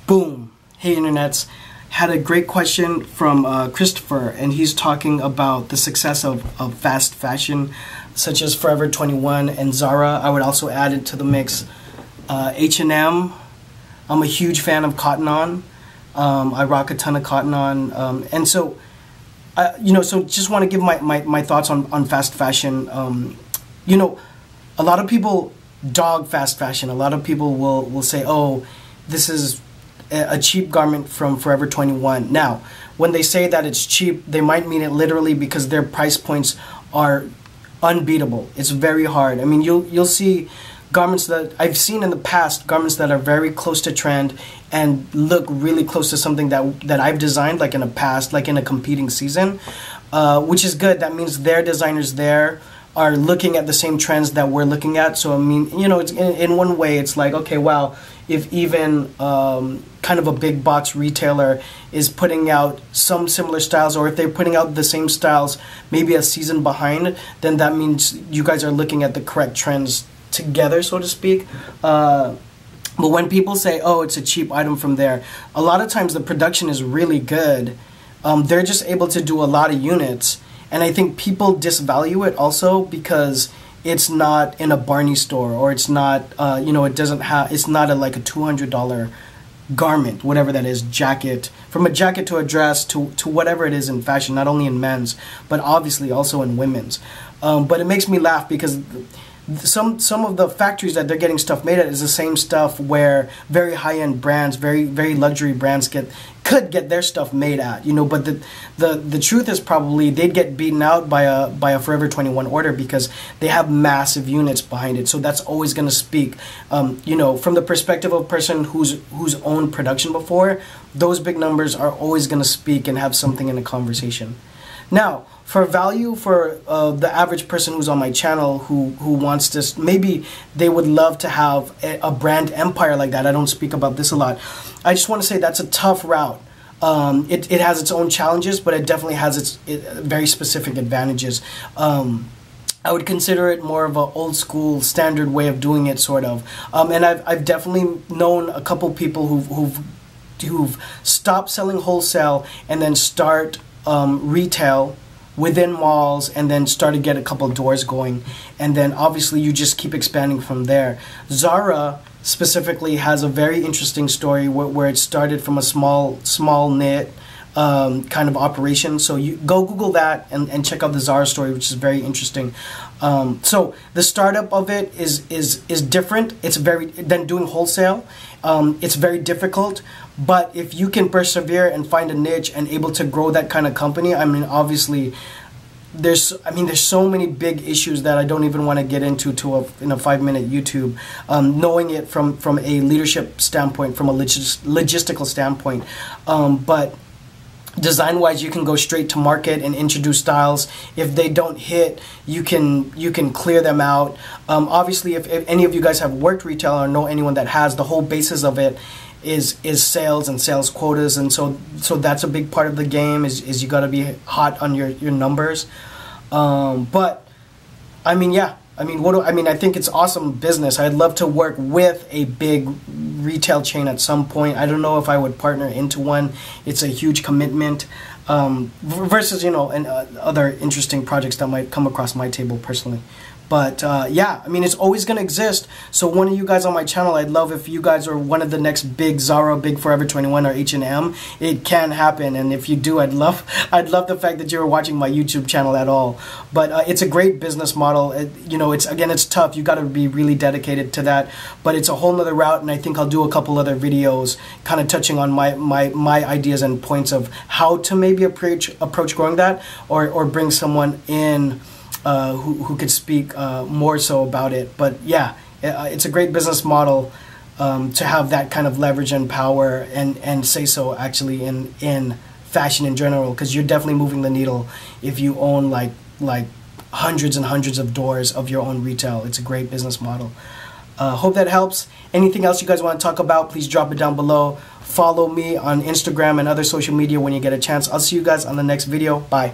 Boom. Hey internets. Had a great question from Christopher, and he's talking about the success of fast fashion such as Forever 21 and Zara. I would also add into the mix H&M. I'm a huge fan of Cotton On. I rock a ton of Cotton On, and so so just want to give my thoughts on fast fashion. A lot of people dog fast fashion. A lot of people will say, oh, this is a cheap garment from Forever 21. Now, when they say that it's cheap, they might mean it literally because their price points are unbeatable. It's very hard. I mean, you'll see garments that I've seen in the past, garments that are very close to trend and look really close to something that I've designed, like in a past, like in a competing season, which is good. That means their designers there are looking at the same trends that we're looking at. So I mean, it's in one way, it's like, okay, wow, if even kind of a big box retailer is putting out some similar styles, or if they're putting out the same styles maybe a season behind, then that means you guys are looking at the correct trends together, so to speak. But when people say, oh, it's a cheap item from there, a lot of times the production is really good. They're just able to do a lot of units. And I think people disvalue it also because it's not in a Barney store, or it's not, it doesn't have, it's not like a $200 garment, whatever that is, jacket, from a jacket to a dress to whatever it is in fashion, not only in men's, but obviously also in women's. But it makes me laugh because some of the factories that they're getting stuff made at is the same stuff where very high-end brands, very luxury brands could get their stuff made at, but the truth is probably they'd get beaten out by a Forever 21 order because they have massive units behind it. So that's always going to speak, from the perspective of a person who's owned production before. Those big numbers are always going to speak and have something in a conversation. Now, for value, for the average person who's on my channel who wants this, maybe they would love to have a brand empire like that. I don't speak about this a lot. I just want to say that's a tough route. It has its own challenges, but it definitely has its very specific advantages. I would consider it more of an old school standard way of doing it, sort of. And I've definitely known a couple people who've stopped selling wholesale and then start retail within malls, and then start to get a couple doors going, and then obviously you just keep expanding from there. Zara specifically has a very interesting story where it started from a small knit kind of operation. So you go Google that and check out the Zara story, which is very interesting. So the startup of it is different. It's than doing wholesale. It's very difficult, but if you can persevere and find a niche and able to grow that kind of company, I mean, obviously there's so many big issues that I don't even want to get into in a 5-minute YouTube. Knowing it from a leadership standpoint, from a logistical standpoint, but design-wise, you can go straight to market and introduce styles. If they don't hit, you can clear them out. Obviously, if any of you guys have worked retail or know anyone that has, the whole basis of it is sales and sales quotas, and so that's a big part of the game. Is you got to be hot on your numbers. But I mean, yeah. I mean, I think it's awesome business. I'd love to work with a big retail chain at some point. I don't know if I would partner into one. It's a huge commitment, versus, and other interesting projects that might come across my table personally. But yeah, I mean, it's always going to exist. So one of you guys on my channel, I'd love if you guys are one of the next big Zara, big Forever 21, or H&M. It can happen, and if you do, I'd love the fact that you're watching my YouTube channel at all. But it's a great business model. It's tough. You got to be really dedicated to that. But it's a whole nother route, and I think I'll do a couple other videos kind of touching on my ideas and points of how to maybe approach growing that, or bring someone in who could speak more so about it. But yeah, it's a great business model to have that kind of leverage and power and say so actually in fashion in general, because you're definitely moving the needle if you own like hundreds and hundreds of doors of your own retail. It's a great business model. Hope that helps. Anything else you guys want to talk about, please drop it down below. Follow me on Instagram and other social media when you get a chance. I'll see you guys on the next video. Bye.